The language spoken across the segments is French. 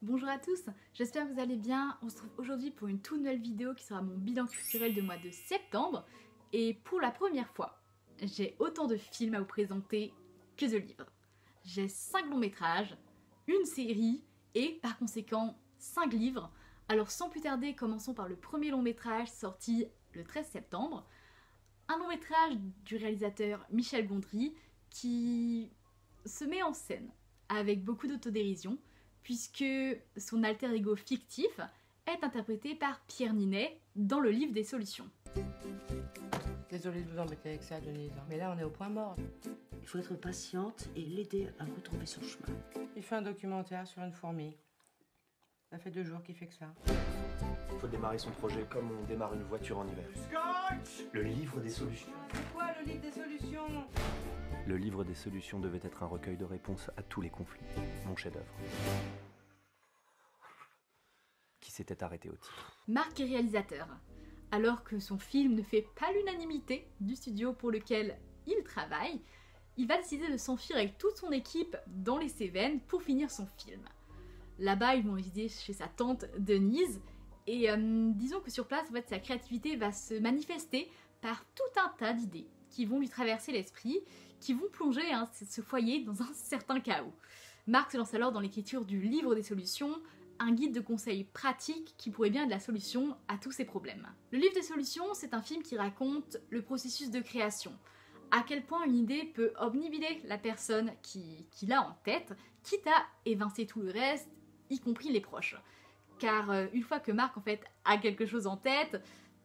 Bonjour à tous, j'espère que vous allez bien. On se retrouve aujourd'hui pour une toute nouvelle vidéo qui sera mon bilan culturel du mois de septembre. Et pour la première fois, j'ai autant de films à vous présenter que de livres. J'ai 5 longs métrages, une série et par conséquent 5 livres. Alors sans plus tarder, commençons par le premier long métrage sorti le 13 septembre. Un long métrage du réalisateur Michel Gondry qui se met en scène avec beaucoup d'autodérision puisque son alter ego fictif est interprété par Pierre Ninet dans le livre des solutions. Désolée de vous embêter avec ça, Denise, mais là on est au point mort. Il faut être patiente et l'aider à retrouver son chemin. Il fait un documentaire sur une fourmi. Ça fait 2 jours qu'il fait que ça. Il faut démarrer son projet comme on démarre une voiture en hiver. Le livre des solutions. C'est quoi le livre des solutions? Le livre des solutions devait être un recueil de réponses à tous les conflits. Mon chef-d'œuvre. Qui s'était arrêté au titre. Marc est réalisateur. Alors que son film ne fait pas l'unanimité du studio pour lequel il travaille, il va décider de s'enfuir avec toute son équipe dans les Cévennes pour finir son film. Là-bas, ils vont résider chez sa tante Denise, et disons que sur place, en fait, sa créativité va se manifester par tout un tas d'idées qui vont lui traverser l'esprit, qui vont plonger ce foyer dans un certain chaos. Marc se lance alors dans l'écriture du livre des solutions, un guide de conseils pratiques qui pourrait bien être la solution à tous ces problèmes. Le livre des solutions, c'est un film qui raconte le processus de création, à quel point une idée peut obnubiler la personne qui l'a en tête, quitte à évincer tout le reste, y compris les proches. Car une fois que Marc en fait a quelque chose en tête,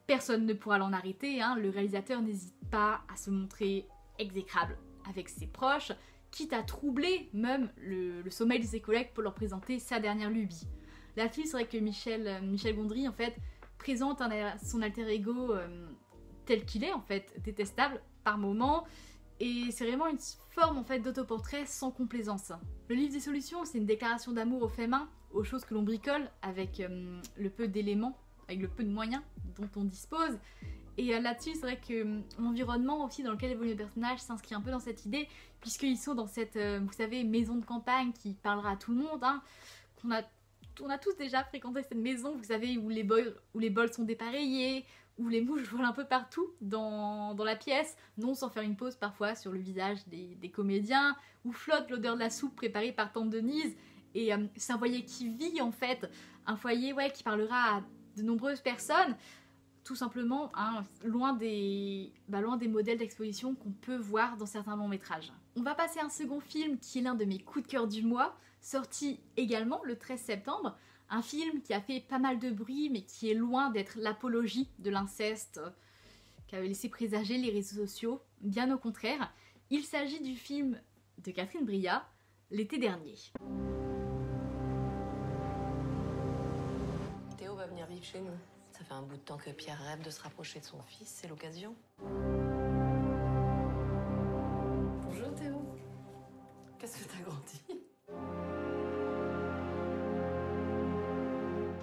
personne ne pourra l'en arrêter, le réalisateur n'hésite pas à se montrer exécrable avec ses proches, quitte à troubler même le sommeil de ses collègues pour leur présenter sa dernière lubie. Là-dessus, c'est vrai que Michel Gondry en fait présente son alter ego tel qu'il est en fait, détestable par moments, et c'est vraiment une forme en fait d'autoportrait sans complaisance. Le livre des solutions, c'est une déclaration d'amour aux faits mains, aux choses que l'on bricole avec le peu d'éléments, avec le peu de moyens dont on dispose. Et là-dessus, c'est vrai que l'environnement aussi dans lequel évolue le personnage s'inscrit un peu dans cette idée, puisqu'ils sont dans cette, vous savez, maison de campagne qui parlera à tout le monde, on a tous déjà fréquenté cette maison, vous savez, où les bols sont dépareillés, où les mouches volent un peu partout dans la pièce, non sans faire une pause parfois sur le visage des comédiens, où flotte l'odeur de la soupe préparée par tante Denise, et c'est un foyer qui vit en fait, un foyer qui parlera à de nombreuses personnes, tout simplement loin des modèles d'exposition qu'on peut voir dans certains longs métrages. On va passer à un second film qui est l'un de mes coups de cœur du mois, sorti également le 13 septembre, un film qui a fait pas mal de bruit mais qui est loin d'être l'apologie de l'inceste qu'avaient laissé présager les réseaux sociaux, bien au contraire. Il s'agit du film de Catherine Brillat, l'été dernier. Théo va venir vivre chez nous. Ça fait un bout de temps que Pierre rêve de se rapprocher de son fils, c'est l'occasion. Bonjour Théo. Qu'est-ce que t'as grandi?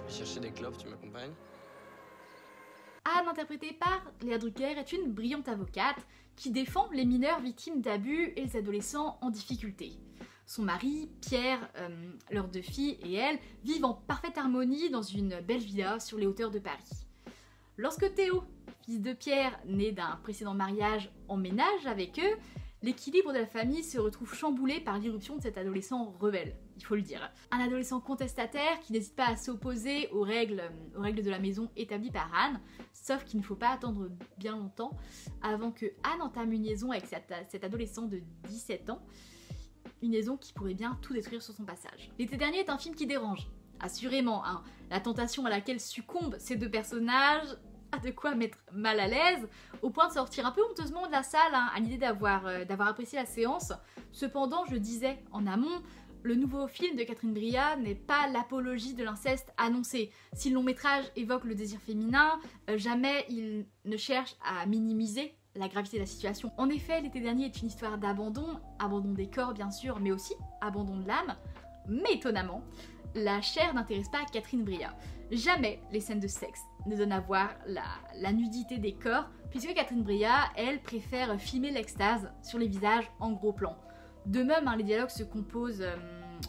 Je vais chercher des clopes, tu m'accompagnes? Anne, interprétée par Léa Drucker, est une brillante avocate qui défend les mineurs victimes d'abus et les adolescents en difficulté. Son mari, Pierre, leurs 2 filles et elle vivent en parfaite harmonie dans une belle villa sur les hauteurs de Paris. Lorsque Théo, fils de Pierre, né d'un précédent mariage, emménage avec eux, l'équilibre de la famille se retrouve chamboulé par l'irruption de cet adolescent rebelle, il faut le dire. Un adolescent contestataire qui n'hésite pas à s'opposer aux règles de la maison établies par Anne, sauf qu'il ne faut pas attendre bien longtemps avant que Anne entame une liaison avec cet adolescent de 17 ans, une liaison qui pourrait bien tout détruire sur son passage. L'été dernier est un film qui dérange, assurément. La tentation à laquelle succombent ces 2 personnages a de quoi mettre mal à l'aise, au point de sortir un peu honteusement de la salle à l'idée d'avoir apprécié la séance. Cependant, je disais en amont, le nouveau film de Catherine Brillat n'est pas l'apologie de l'inceste annoncé. Si le long métrage évoque le désir féminin, jamais il ne cherche à minimiser la gravité de la situation. En effet, l'été dernier est une histoire d'abandon, abandon des corps bien sûr, mais aussi abandon de l'âme. Mais étonnamment, la chair n'intéresse pas Catherine Brillat. Jamais les scènes de sexe ne donnent à voir la nudité des corps, puisque Catherine Brillat, elle, préfère filmer l'extase sur les visages en gros plan. De même, les dialogues se composent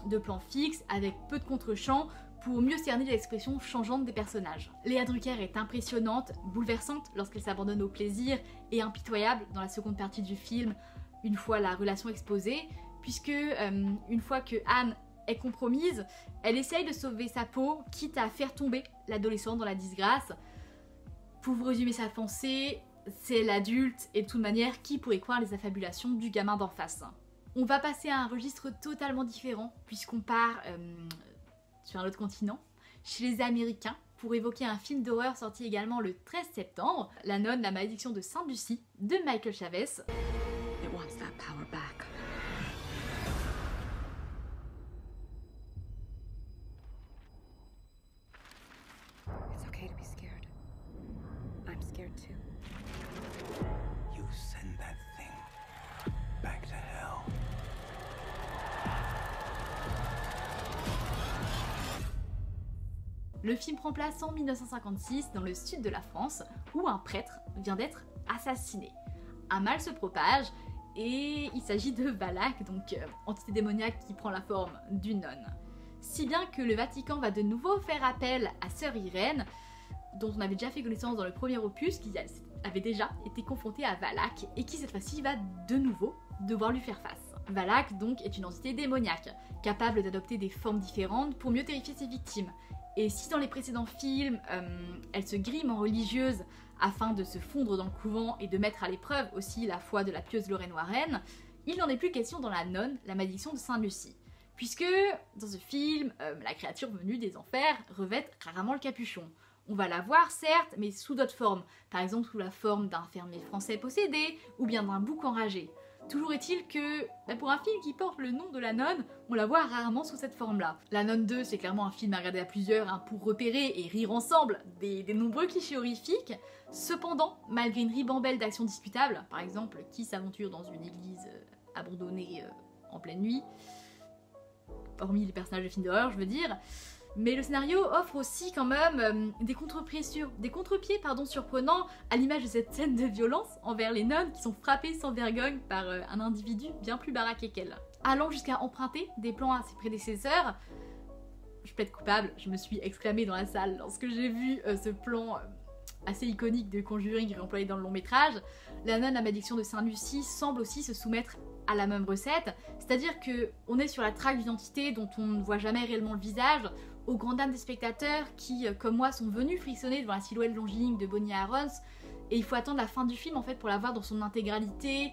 de plans fixes avec peu de contre-champs pour mieux cerner les expressions changeantes des personnages. Léa Drucker est impressionnante, bouleversante lorsqu'elle s'abandonne au plaisir et impitoyable dans la seconde partie du film, une fois la relation exposée, puisque une fois que Anne est compromise, elle essaye de sauver sa peau, quitte à faire tomber l'adolescent dans la disgrâce. Pour vous résumer sa pensée, c'est l'adulte, et de toute manière, qui pourrait croire les affabulations du gamin d'en face? On va passer à un registre totalement différent, puisqu'on part sur un autre continent, chez les Américains, pour évoquer un film d'horreur sorti également le 13 septembre, La Nonne, la malédiction de Sainte-Lucie, de Michael Chavez. It wants that power back. It's okay to be scared. I'm scared too. You send that thing back to hell. Le film prend place en 1956 dans le sud de la France, où un prêtre vient d'être assassiné. Un mal se propage et il s'agit de Valak, donc entité démoniaque qui prend la forme d'une nonne. Si bien que le Vatican va de nouveau faire appel à Sœur Irène, dont on avait déjà fait connaissance dans le premier opus, qui avait déjà été confrontée à Valak et qui cette fois-ci va de nouveau devoir lui faire face. Valak donc est une entité démoniaque, capable d'adopter des formes différentes pour mieux terrifier ses victimes. Et si dans les précédents films, elle se grime en religieuse afin de se fondre dans le couvent et de mettre à l'épreuve aussi la foi de la pieuse Lorraine Warren, il n'en est plus question dans La Nonne, la malédiction de Sainte-Lucie. Puisque, dans ce film, la créature venue des enfers revêt rarement le capuchon. On va la voir, certes, mais sous d'autres formes. Par exemple, sous la forme d'un fermier français possédé, ou bien d'un bouc enragé. Toujours est-il que, pour un film qui porte le nom de La Nonne, on la voit rarement sous cette forme-là. La Nonne 2, c'est clairement un film à regarder à plusieurs, pour repérer et rire ensemble des nombreux clichés horrifiques. Cependant, malgré une ribambelle d'actions discutables, par exemple, qui s'aventure dans une église abandonnée en pleine nuit, hormis les personnages de films d'horreur, je veux dire, mais le scénario offre aussi quand même des contre-pieds surprenants, à l'image de cette scène de violence envers les nonnes qui sont frappées sans vergogne par un individu bien plus baraqué qu'elles. Allant jusqu'à emprunter des plans à ses prédécesseurs, je plaide coupable, je me suis exclamée dans la salle lorsque j'ai vu ce plan assez iconique de Conjuring employé dans le long métrage. La Nonne, la malédiction de Sainte-Lucie semble aussi se soumettre à la même recette, c'est-à-dire qu'on est sur la traque d'une entité dont on ne voit jamais réellement le visage, aux grandes dames des spectateurs qui, comme moi, sont venus frissonner devant la silhouette longiligne de Bonnie Arons, et il faut attendre la fin du film en fait pour la voir dans son intégralité,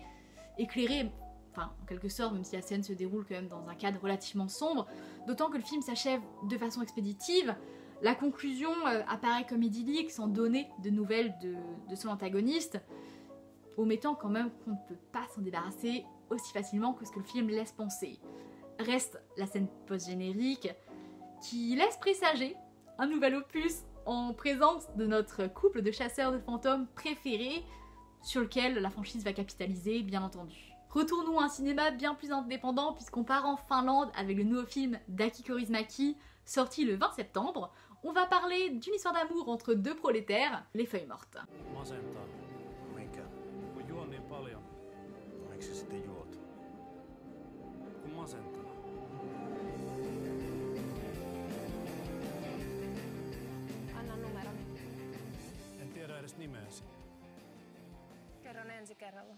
éclairée, enfin en quelque sorte, même si la scène se déroule quand même dans un cadre relativement sombre, d'autant que le film s'achève de façon expéditive. La conclusion apparaît comme idyllique, sans donner de nouvelles de son antagoniste, omettant quand même qu'on ne peut pas s'en débarrasser aussi facilement que ce que le film laisse penser. Reste la scène post-générique, qui laisse présager un nouvel opus en présence de notre couple de chasseurs de fantômes préférés, sur lequel la franchise va capitaliser, bien entendu. Retournons à un cinéma bien plus indépendant, puisqu'on part en Finlande avec le nouveau film d'Aki Kaurismäki, sorti le 20 septembre. On va parler d'une histoire d'amour entre deux prolétaires, les feuilles mortes. Masentaa. Minkä? Kun juon niin paljon. Miksi sitten juot? Kun masentaa. Anna numeroni. En tiedä edes nimeäsi. Kerron ensi kerralla.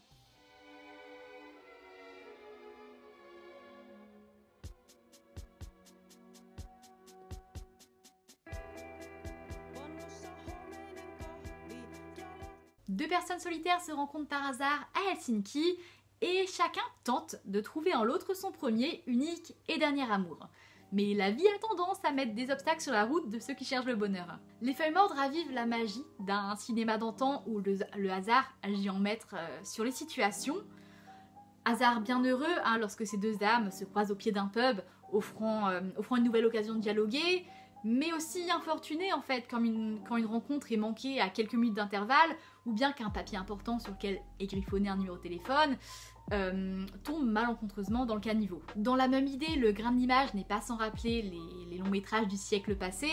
Deux personnes solitaires se rencontrent par hasard à Helsinki et chacun tente de trouver en l'autre son premier, unique et dernier amour. Mais la vie a tendance à mettre des obstacles sur la route de ceux qui cherchent le bonheur. Les feuilles mortes ravivent la magie d'un cinéma d'antan où le hasard agit en maître sur les situations. Hasard bien heureux lorsque ces deux âmes se croisent au pied d'un pub, offrant une nouvelle occasion de dialoguer, mais aussi infortuné en fait quand une rencontre est manquée à quelques minutes d'intervalle, ou bien qu'un papier important sur lequel est griffonné un numéro de téléphone tombe malencontreusement dans le caniveau. Dans la même idée, le grain de l'image n'est pas sans rappeler les longs métrages du siècle passé,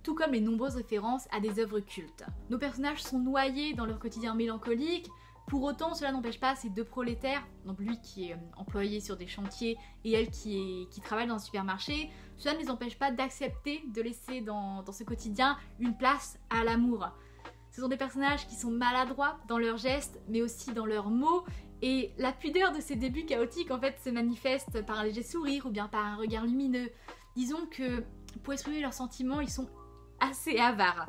tout comme les nombreuses références à des œuvres cultes. Nos personnages sont noyés dans leur quotidien mélancolique, Pour autant, cela n'empêche pas ces deux prolétaires, donc lui qui est employé sur des chantiers et elle qui travaille dans un supermarché, cela ne les empêche pas d'accepter de laisser dans ce quotidien une place à l'amour. Ce sont des personnages qui sont maladroits dans leurs gestes, mais aussi dans leurs mots, et la pudeur de ces débuts chaotiques en fait se manifeste par un léger sourire ou bien par un regard lumineux. Disons que pour exprimer leurs sentiments, ils sont assez avares.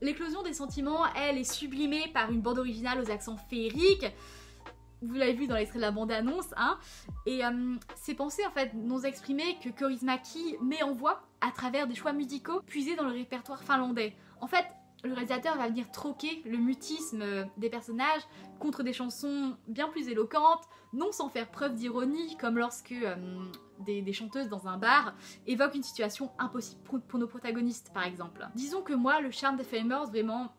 L'éclosion des sentiments, elle, est sublimée par une bande originale aux accents féeriques. Vous l'avez vu dans l'extrait de la bande-annonce, hein. Et ces pensées, en fait, n'osent exprimer que Kaurismäki met en voix à travers des choix musicaux puisés dans le répertoire finlandais. En fait, le réalisateur va venir troquer le mutisme des personnages contre des chansons bien plus éloquentes, non sans faire preuve d'ironie, comme lorsque des chanteuses dans un bar évoquent une situation impossible pour nos protagonistes, par exemple. Disons que moi, le charme des Flamers, vraiment,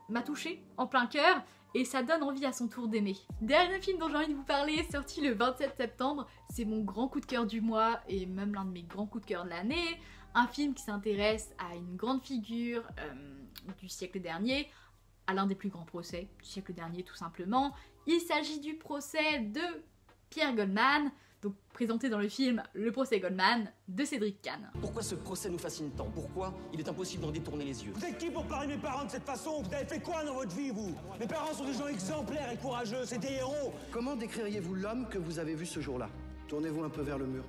m'a touchée en plein cœur, et ça donne envie à son tour d'aimer. Dernier film dont j'ai envie de vous parler, sorti le 27 septembre, c'est mon grand coup de cœur du mois, et même l'un de mes grands coups de cœur de l'année. Un film qui s'intéresse à une grande figure du siècle dernier, à l'un des plus grands procès du siècle dernier tout simplement. Il s'agit du procès de Pierre Goldman, donc présenté dans le film Le procès Goldman de Cédric Kahn. Pourquoi ce procès nous fascine tant? Pourquoi il est impossible d'en détourner les yeux? Vous êtes qui pour parler de mes parents de cette façon? Vous avez fait quoi dans votre vie, vous? Mes parents sont des gens exemplaires et courageux, c'est des héros. Comment décririez-vous l'homme que vous avez vu ce jour-là? Tournez-vous un peu vers le mur.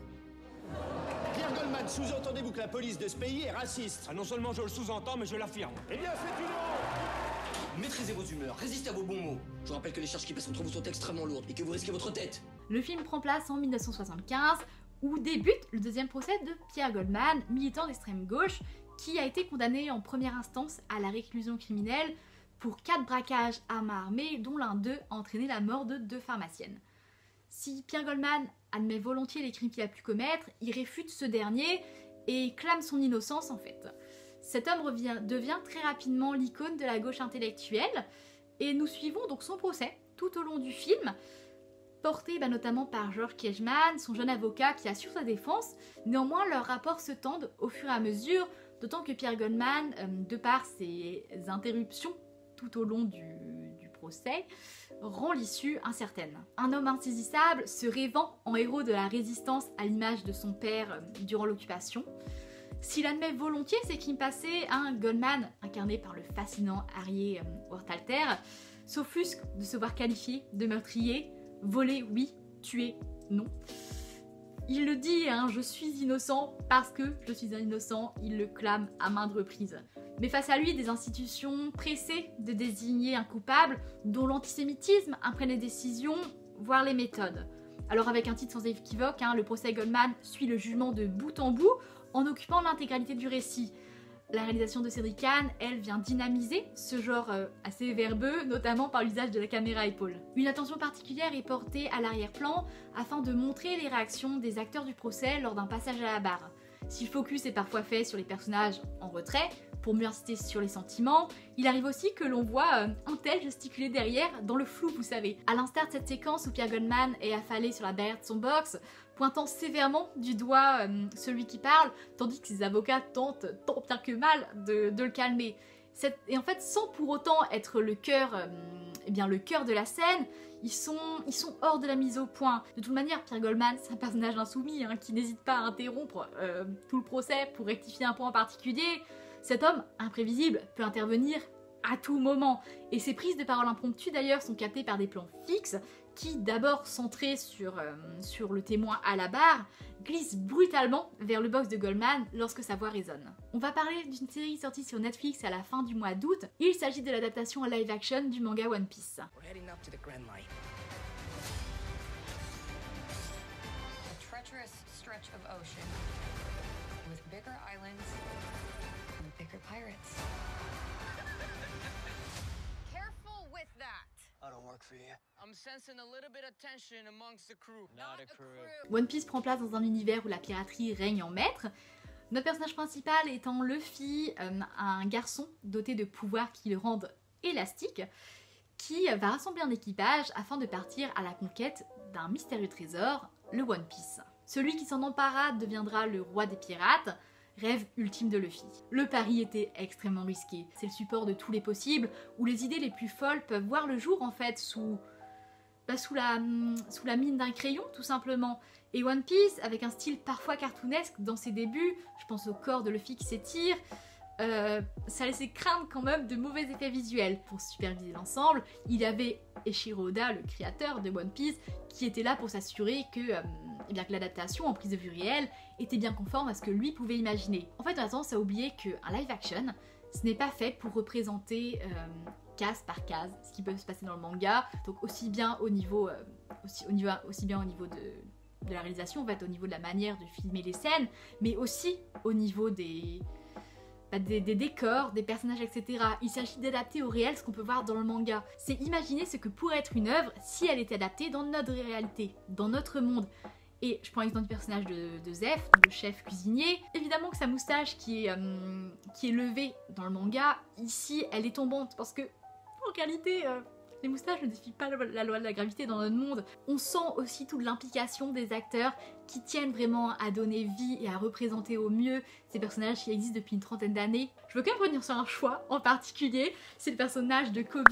Pierre Goldman, sous-entendez-vous que la police de ce pays est raciste? Ah, non seulement je le sous-entends, mais je l'affirme. Eh bien, faites une honte! Maîtrisez vos humeurs, résistez à vos bons mots. Je vous rappelle que les charges qui pèsent contre vous sont extrêmement lourdes et que vous risquez votre tête. Le film prend place en 1975, où débute le deuxième procès de Pierre Goldman, militant d'extrême gauche, qui a été condamné en première instance à la réclusion criminelle pour 4 braquages à main armée, dont l'un d'eux a entraîné la mort de 2 pharmaciennes. Si Pierre Goldman admet volontiers les crimes qu'il a pu commettre, il réfute ce dernier et clame son innocence en fait. Cet homme devient très rapidement l'icône de la gauche intellectuelle, et nous suivons donc son procès tout au long du film, porté notamment par George Kejman, son jeune avocat qui assure sa défense. Néanmoins, leurs rapports se tendent au fur et à mesure, d'autant que Pierre Goldman, de par ses interruptions tout au long du procès, rend l'issue incertaine. Un homme insaisissable se rêvant en héros de la résistance à l'image de son père durant l'occupation. S'il admet volontiers ses crimes passés, Goldman, incarné par le fascinant Harry Werthalter, s'offusque de se voir qualifié de meurtrier. Voler, oui. Tuer, non. Il le dit, je suis innocent parce que je suis un innocent, il le clame à maintes reprises. Mais face à lui, des institutions pressées de désigner un coupable, dont l'antisémitisme imprègne les décisions, voire les méthodes. Alors avec un titre sans équivoque, le procès Goldman suit le jugement de bout en bout, en occupant l'intégralité du récit. La réalisation de Cédric Kahn, elle, vient dynamiser ce genre assez verbeux, notamment par l'usage de la caméra à épaule. Une attention particulière est portée à l'arrière-plan afin de montrer les réactions des acteurs du procès lors d'un passage à la barre. Si le focus est parfois fait sur les personnages en retrait, pour mieux insister sur les sentiments, il arrive aussi que l'on voit un tel gesticuler derrière, dans le flou vous savez. À l'instar de cette séquence où Pierre Goldman est affalé sur la barrière de son box, pointant sévèrement du doigt celui qui parle, tandis que ses avocats tentent tant bien que mal de le calmer. Et en fait, sans pour autant être le cœur de la scène, ils sont hors de la mise au point. De toute manière, Pierre Goldman, c'est un personnage insoumis qui n'hésite pas à interrompre tout le procès pour rectifier un point en particulier. Cet homme, imprévisible, peut intervenir à tout moment. Et ses prises de parole impromptues d'ailleurs sont captées par des plans fixes qui, d'abord centrés sur le témoin à la barre, glissent brutalement vers le box de Goldman lorsque sa voix résonne. On va parler d'une série sortie sur Netflix à la fin du mois d'août. Il s'agit de l'adaptation en live action du manga One Piece. Pirates. Careful with that. I don't work for you. I'm sensing a little bit of tension amongst the crew. Not a crew. One Piece prend place dans un univers où la piraterie règne en maître. Notre personnage principal étant Luffy, un garçon doté de pouvoirs qui le rendent élastique, qui va rassembler un équipage afin de partir à la conquête d'un mystérieux trésor, le One Piece. Celui qui s'en empara deviendra le roi des pirates, rêve ultime de Luffy. Le pari était extrêmement risqué. C'est le support de tous les possibles, où les idées les plus folles peuvent voir le jour en fait sous la mine d'un crayon tout simplement. Et One Piece, avec un style parfois cartoonesque dans ses débuts, je pense au corps de Luffy qui s'étire, ça laissait craindre quand même de mauvais effets visuels. Pour superviser l'ensemble, il y avait Eiichiro Oda, le créateur de One Piece, qui était là pour s'assurer que l'adaptation en prise de vue réelle était bien conforme à ce que lui pouvait imaginer. En fait, on a tendance à oublier qu'un live action, ce n'est pas fait pour représenter case par case ce qui peut se passer dans le manga, donc aussi bien au niveau de la réalisation, en fait, au niveau de la manière de filmer les scènes, mais aussi au niveau des décors, des personnages, etc. Il s'agit d'adapter au réel ce qu'on peut voir dans le manga. C'est imaginer ce que pourrait être une œuvre si elle était adaptée dans notre réalité, dans notre monde. Et je prends l'exemple du personnage de Zeph, le chef cuisinier. Évidemment que sa moustache qui est levée dans le manga, ici elle est tombante parce que en réalité les moustaches ne défient pas la loi de la gravité dans notre monde. On sent aussi toute l'implication des acteurs qui tiennent vraiment à donner vie et à représenter au mieux ces personnages qui existent depuis une trentaine d'années. Je veux quand même revenir sur un choix en particulier, c'est le personnage de Kobe.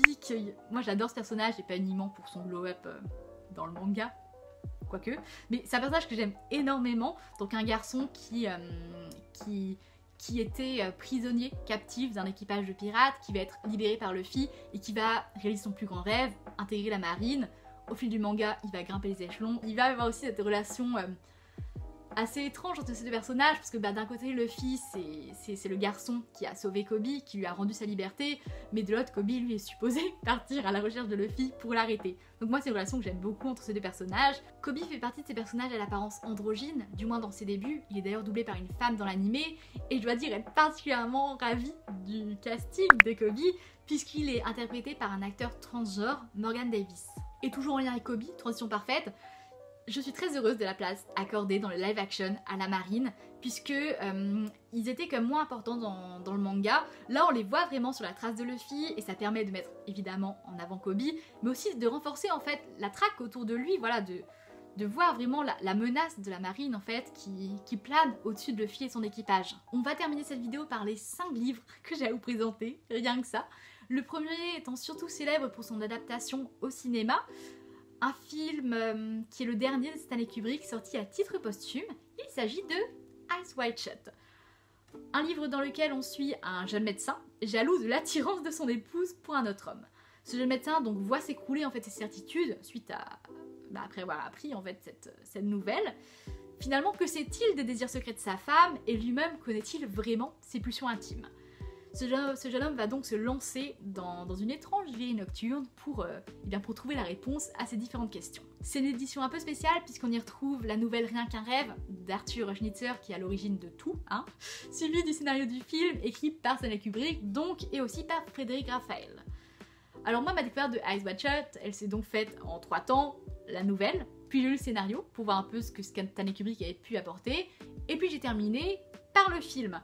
Moi j'adore ce personnage et pas uniquement pour son glow-up dans le manga, quoique, mais c'est un personnage que j'aime énormément, donc un garçon qui était prisonnier, captif d'un équipage de pirates, qui va être libéré par Luffy et qui va réaliser son plus grand rêve, intégrer la marine. Au fil du manga, il va grimper les échelons. Il va avoir aussi cette relation assez étrange entre ces deux personnages, parce que d'un côté, Luffy, c'est le garçon qui a sauvé Kobe, qui lui a rendu sa liberté, mais de l'autre, Kobe, lui, est supposé partir à la recherche de Luffy pour l'arrêter. Donc moi, c'est une relation que j'aime beaucoup entre ces deux personnages. Kobe fait partie de ces personnages à l'apparence androgyne, du moins dans ses débuts. Il est d'ailleurs doublé par une femme dans l'animé, et je dois dire être particulièrement ravie du casting de Kobe, puisqu'il est interprété par un acteur transgenre, Morgan Davis. Et toujours en lien avec Kobe, transition parfaite, je suis très heureuse de la place accordée dans le live action à la marine, puisque ils étaient comme moins importants dans le manga. Là on les voit vraiment sur la trace de Luffy et ça permet de mettre évidemment en avant Kobe, mais aussi de renforcer en fait la traque autour de lui, voilà, de voir vraiment la menace de la marine en fait qui plane au-dessus de Luffy et son équipage. On va terminer cette vidéo par les 5 livres que j'ai à vous présenter, rien que ça. Le premier étant surtout célèbre pour son adaptation au cinéma, un film qui est le dernier de Stanley Kubrick, sorti à titre posthume. Il s'agit de Eyes Wide Shut. Un livre dans lequel on suit un jeune médecin, jaloux de l'attirance de son épouse pour un autre homme. Ce jeune médecin donc voit s'écrouler en fait ses certitudes suite à après avoir appris en fait cette nouvelle. Finalement, que sait-il des désirs secrets de sa femme et lui-même connaît-il vraiment ses pulsions intimes? Ce jeune homme va donc se lancer dans une étrange vie nocturne pour trouver la réponse à ces différentes questions. C'est une édition un peu spéciale puisqu'on y retrouve la nouvelle Rien qu'un rêve d'Arthur Schnitzer qui est à l'origine de tout, suivi du scénario du film écrit par Stanley Kubrick donc et aussi par Frédéric Raphael. Alors moi ma découverte de Eyes Wide Shut, elle s'est donc faite en 3 temps, la nouvelle, puis j'ai lu le scénario pour voir un peu ce que Stanley Kubrick avait pu apporter, et puis j'ai terminé par le film.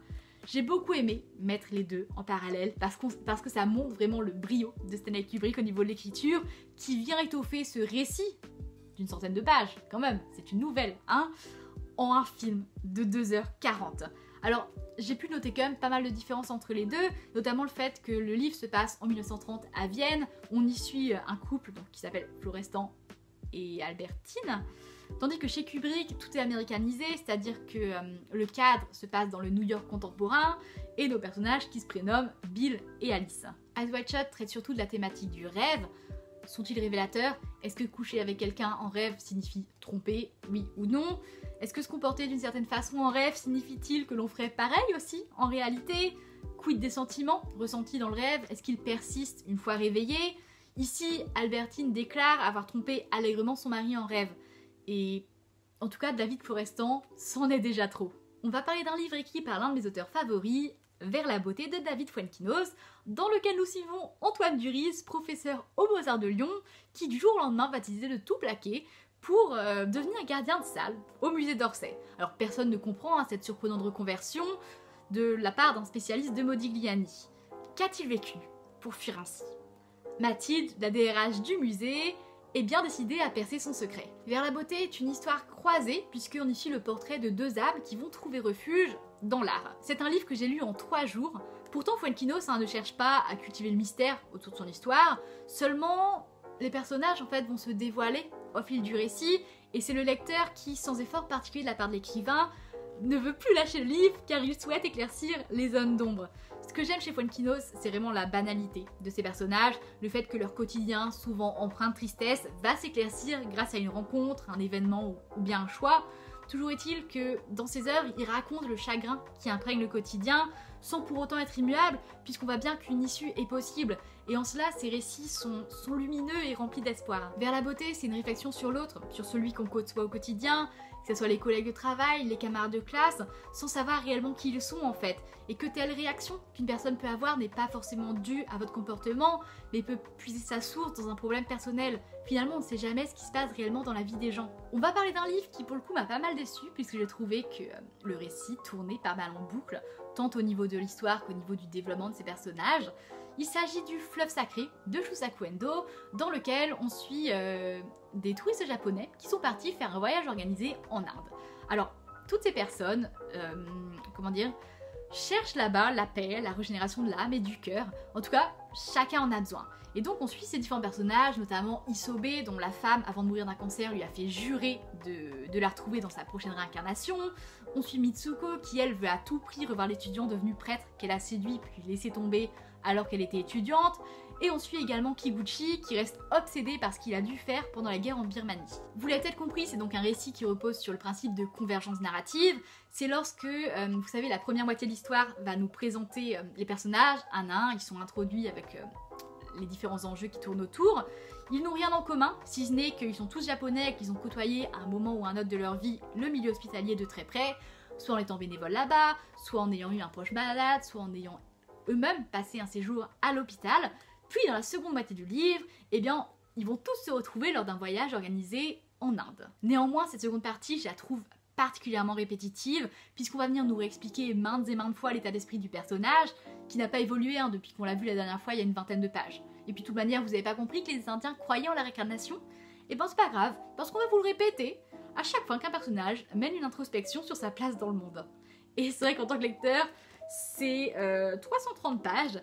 J'ai beaucoup aimé mettre les deux en parallèle parce que ça montre vraiment le brio de Stanley Kubrick au niveau de l'écriture qui vient étoffer ce récit d'une centaine de pages, quand même, c'est une nouvelle, en un film de 2h40. Alors, j'ai pu noter quand même pas mal de différences entre les deux, notamment le fait que le livre se passe en 1930 à Vienne, on y suit un couple donc, qui s'appelle Florestan et Albertine, tandis que chez Kubrick, tout est américanisé, c'est-à-dire que le cadre se passe dans le New York contemporain et nos personnages qui se prénomment Bill et Alice. Eyes Wide Shut traite surtout de la thématique du rêve. Sont-ils révélateurs? Est-ce que coucher avec quelqu'un en rêve signifie tromper, oui ou non? Est-ce que se comporter d'une certaine façon en rêve signifie-t-il que l'on ferait pareil aussi en réalité? Quid des sentiments ressentis dans le rêve? Est-ce qu'ils persistent une fois réveillés? Ici, Albertine déclare avoir trompé allègrement son mari en rêve. Et en tout cas, David Florestan, c'en est déjà trop. On va parler d'un livre écrit par l'un de mes auteurs favoris, Vers la beauté de David Fuenquinos, dans lequel nous suivons Antoine Duris, professeur aux Beaux-Arts de Lyon, qui du jour au lendemain va décider de tout plaquer pour devenir gardien de salle au musée d'Orsay. Alors personne ne comprend cette surprenante reconversion de la part d'un spécialiste de Modigliani. Qu'a-t-il vécu pour fuir ainsi? Mathilde, la DRH du musée, est bien décidé à percer son secret. Vers la beauté est une histoire croisée puisqu'on y suit le portrait de deux âmes qui vont trouver refuge dans l'art. C'est un livre que j'ai lu en 3 jours. Pourtant Fuenquinos ne cherche pas à cultiver le mystère autour de son histoire, seulement les personnages en fait vont se dévoiler au fil du récit et c'est le lecteur qui, sans effort particulier de la part de l'écrivain, ne veut plus lâcher le livre car il souhaite éclaircir les zones d'ombre. Ce que j'aime chez Fuenquinos, c'est vraiment la banalité de ces personnages, le fait que leur quotidien, souvent empreint de tristesse, va s'éclaircir grâce à une rencontre, un événement ou bien un choix. Toujours est-il que dans ses œuvres, il raconte le chagrin qui imprègne le quotidien, sans pour autant être immuable, puisqu'on voit bien qu'une issue est possible, et en cela, ces récits sont lumineux et remplis d'espoir. Vers la beauté, c'est une réflexion sur l'autre, sur celui qu'on côtoie au quotidien, que ce soit les collègues de travail, les camarades de classe, sans savoir réellement qui ils sont en fait, et que telle réaction qu'une personne peut avoir n'est pas forcément due à votre comportement, mais peut puiser sa source dans un problème personnel. Finalement, on ne sait jamais ce qui se passe réellement dans la vie des gens. On va parler d'un livre qui pour le coup m'a pas mal déçu, puisque j'ai trouvé que le récit tournait pas mal en boucle, tant au niveau de l'histoire qu'au niveau du développement de ses personnages. Il s'agit du Fleuve Sacré de Shusaku Endo, dans lequel on suit des touristes japonais qui sont partis faire un voyage organisé en Inde. Alors, toutes ces personnes, cherchent là-bas la paix, la régénération de l'âme et du cœur. En tout cas, chacun en a besoin. Et donc on suit ces différents personnages, notamment Isobe, dont la femme, avant de mourir d'un cancer, lui a fait jurer de la retrouver dans sa prochaine réincarnation. On suit Mitsuko, qui elle veut à tout prix revoir l'étudiant devenu prêtre qu'elle a séduit puis laissé tomber alors qu'elle était étudiante. Et on suit également Kiguchi, qui reste obsédé par ce qu'il a dû faire pendant la guerre en Birmanie. Vous l'avez peut-être compris, c'est donc un récit qui repose sur le principe de convergence narrative. C'est lorsque, vous savez, la première moitié de l'histoire va nous présenter les personnages, un à un, ils sont introduits avec les différents enjeux qui tournent autour. Ils n'ont rien en commun, si ce n'est qu'ils sont tous japonais et qu'ils ont côtoyé à un moment ou un autre de leur vie le milieu hospitalier de très près, soit en étant bénévole là-bas, soit en ayant eu un proche malade, soit en ayant eux-mêmes passé un séjour à l'hôpital. Puis dans la seconde moitié du livre, eh bien, ils vont tous se retrouver lors d'un voyage organisé en Inde. Néanmoins, cette seconde partie, je la trouve particulièrement répétitive, puisqu'on va venir nous réexpliquer maintes et maintes fois l'état d'esprit du personnage, qui n'a pas évolué depuis qu'on l'a vu la dernière fois il y a une 20aine de pages. Et puis de toute manière, vous n'avez pas compris que les Indiens croyaient en la réincarnation? Et ben c'est pas grave, parce qu'on va vous le répéter à chaque fois qu'un personnage mène une introspection sur sa place dans le monde. Et c'est vrai qu'en tant que lecteur, ces 330 pages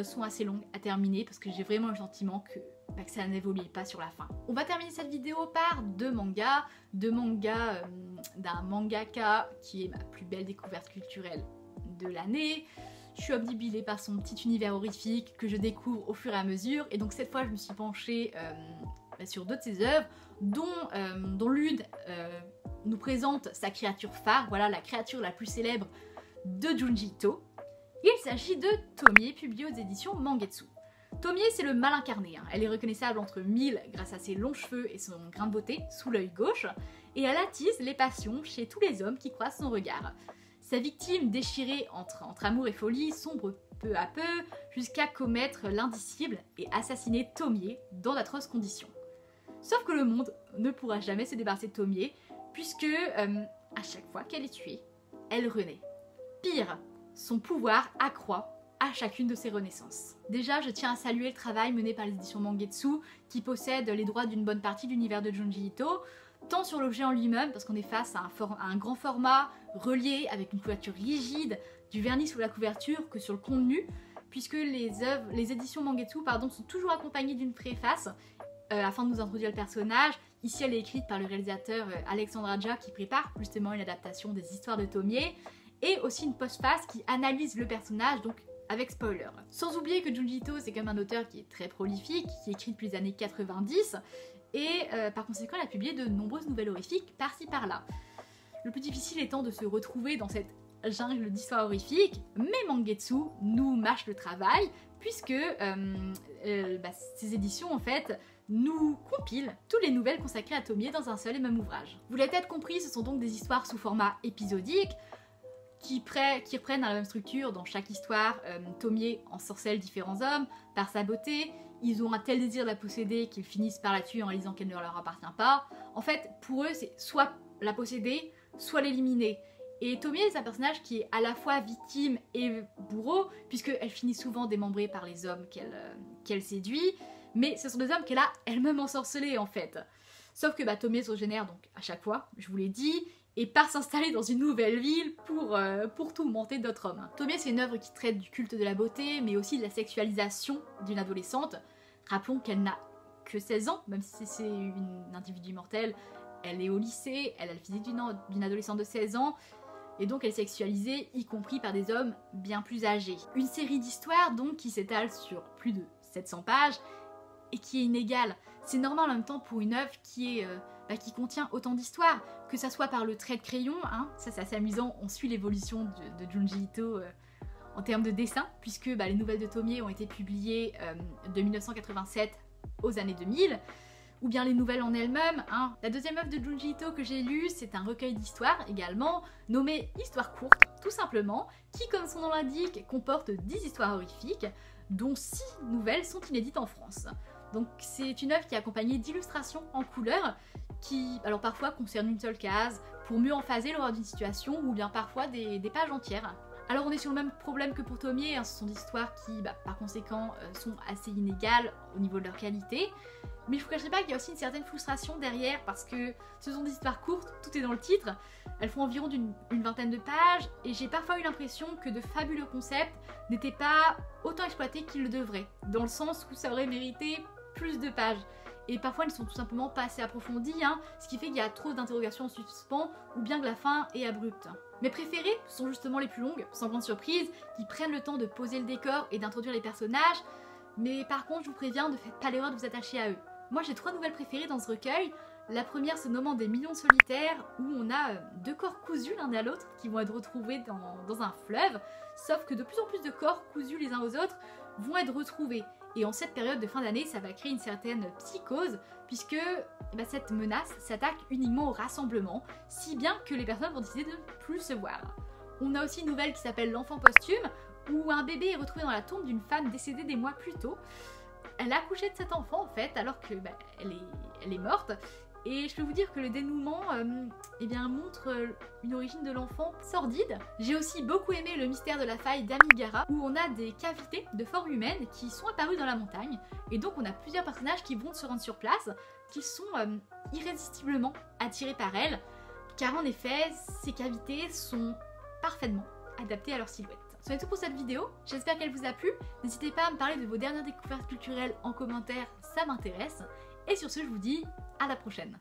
sont assez longues à terminer, parce que j'ai vraiment le sentiment que ça n'évoluait pas sur la fin. On va terminer cette vidéo par deux mangas d'un mangaka qui est ma plus belle découverte culturelle de l'année. Je suis obnubilée par son petit univers horrifique que je découvre au fur et à mesure, et donc cette fois je me suis penchée sur deux de ses œuvres, dont l'une nous présente sa créature phare, voilà la créature la plus célèbre de Junji Ito. Il s'agit de Tomie, publié aux éditions Mangetsu. Tomie, c'est le mal incarné. Elle est reconnaissable entre mille grâce à ses longs cheveux et son grain de beauté sous l'œil gauche, et elle attise les passions chez tous les hommes qui croisent son regard. Sa victime, déchirée entre amour et folie, sombre peu à peu jusqu'à commettre l'indicible et assassiner Tomie dans d'atroces conditions. Sauf que le monde ne pourra jamais se débarrasser de Tomie, puisque à chaque fois qu'elle est tuée, elle renaît. Pire, son pouvoir accroît à chacune de ses renaissances. Déjà, je tiens à saluer le travail mené par les éditions Mangetsu, qui possèdent les droits d'une bonne partie de l'univers de Junji Ito, tant sur l'objet en lui-même, parce qu'on est face à un grand format, relié avec une couverture rigide, du vernis sous la couverture, que sur le contenu, puisque les éditions Mangetsu sont toujours accompagnées d'une préface, afin de nous introduire le personnage. Ici, elle est écrite par le réalisateur Alexandre Aja, qui prépare justement une adaptation des histoires de Tomie, et aussi une postface qui analyse le personnage, donc avec spoiler. Sans oublier que Junji Ito, c'est quand même un auteur qui est très prolifique, qui écrit depuis les années 90, et par conséquent, il a publié de nombreuses nouvelles horrifiques par-ci par-là. Le plus difficile étant de se retrouver dans cette jungle d'histoires horrifiques, mais Mangetsu nous mâche le travail, puisque ces éditions, en fait, nous compilent toutes les nouvelles consacrées à Tomie dans un seul et même ouvrage. Vous l'avez peut-être compris, ce sont donc des histoires sous format épisodique, qui reprennent dans la même structure dans chaque histoire. Tomie ensorcelle différents hommes par sa beauté, ils ont un tel désir de la posséder qu'ils finissent par la tuer en disant qu'elle ne leur appartient pas. En fait, pour eux, c'est soit la posséder, soit l'éliminer. Et Tomie est un personnage qui est à la fois victime et bourreau, puisqu'elle finit souvent démembrée par les hommes qu'elle séduit, mais ce sont des hommes qu'elle a elle-même ensorcelés en fait. Sauf que Tomie se régénère donc à chaque fois, je vous l'ai dit, et part s'installer dans une nouvelle ville pour tourmenter d'autres hommes. Tomie, c'est une œuvre qui traite du culte de la beauté, mais aussi de la sexualisation d'une adolescente. Rappelons qu'elle n'a que 16 ans, même si c'est une individu immortel, elle est au lycée, elle a le physique d'une adolescente de 16 ans, et donc elle est sexualisée, y compris par des hommes bien plus âgés. Une série d'histoires donc qui s'étale sur plus de 700 pages, et qui est inégale. C'est normal en même temps pour une œuvre qui contient autant d'histoires, que ça soit par le trait de crayon, hein, ça c'est assez amusant, on suit l'évolution de Junji Ito en termes de dessin, puisque les nouvelles de Tomie ont été publiées de 1987 aux années 2000, ou bien les nouvelles en elles-mêmes. Hein. La deuxième œuvre de Junji Ito que j'ai lue, c'est un recueil d'histoires également, nommé Histoire courte, tout simplement, qui, comme son nom l'indique, comporte 10 histoires horrifiques, dont 6 nouvelles sont inédites en France. Donc c'est une œuvre qui est accompagnée d'illustrations en couleur, qui, alors parfois concernent une seule case, pour mieux emphaser l'horreur d'une situation, ou bien parfois des pages entières. Alors on est sur le même problème que pour Tomie, hein, ce sont des histoires qui, par conséquent, sont assez inégales au niveau de leur qualité, mais je vous cacherai pas qu'il y a aussi une certaine frustration derrière, parce que ce sont des histoires courtes, tout est dans le titre, elles font environ une vingtaine de pages, et j'ai parfois eu l'impression que de fabuleux concepts n'étaient pas autant exploités qu'ils le devraient, dans le sens où ça aurait mérité plus de pages. Et parfois, ils ne sont tout simplement pas assez approfondis, hein, ce qui fait qu'il y a trop d'interrogations en suspens, ou bien que la fin est abrupte. Mes préférées sont justement les plus longues, sans grande surprise, qui prennent le temps de poser le décor et d'introduire les personnages, mais par contre, je vous préviens, ne faites pas l'erreur de vous attacher à eux. Moi, j'ai 3 nouvelles préférées dans ce recueil. La première se nommant Des millions solitaires, où on a 2 corps cousus l'un à l'autre, qui vont être retrouvés dans un fleuve, sauf que de plus en plus de corps cousus les uns aux autres vont être retrouvés. Et en cette période de fin d'année, ça va créer une certaine psychose, puisque cette menace s'attaque uniquement au rassemblement, si bien que les personnes vont décider de ne plus se voir. On a aussi une nouvelle qui s'appelle L'enfant posthume, où un bébé est retrouvé dans la tombe d'une femme décédée des mois plus tôt. Elle a accouché de cet enfant en fait, alors que elle est morte. Et je peux vous dire que le dénouement montre une origine de l'enfant sordide. J'ai aussi beaucoup aimé le mystère de la faille d'Amigara, où on a des cavités de forme humaine qui sont apparues dans la montagne. Et donc on a plusieurs personnages qui vont se rendre sur place, qui sont irrésistiblement attirés par elles, car en effet, ces cavités sont parfaitement adaptées à leur silhouette. C'est tout pour cette vidéo, j'espère qu'elle vous a plu. N'hésitez pas à me parler de vos dernières découvertes culturelles en commentaire, ça m'intéresse. Et sur ce, je vous dis à la prochaine.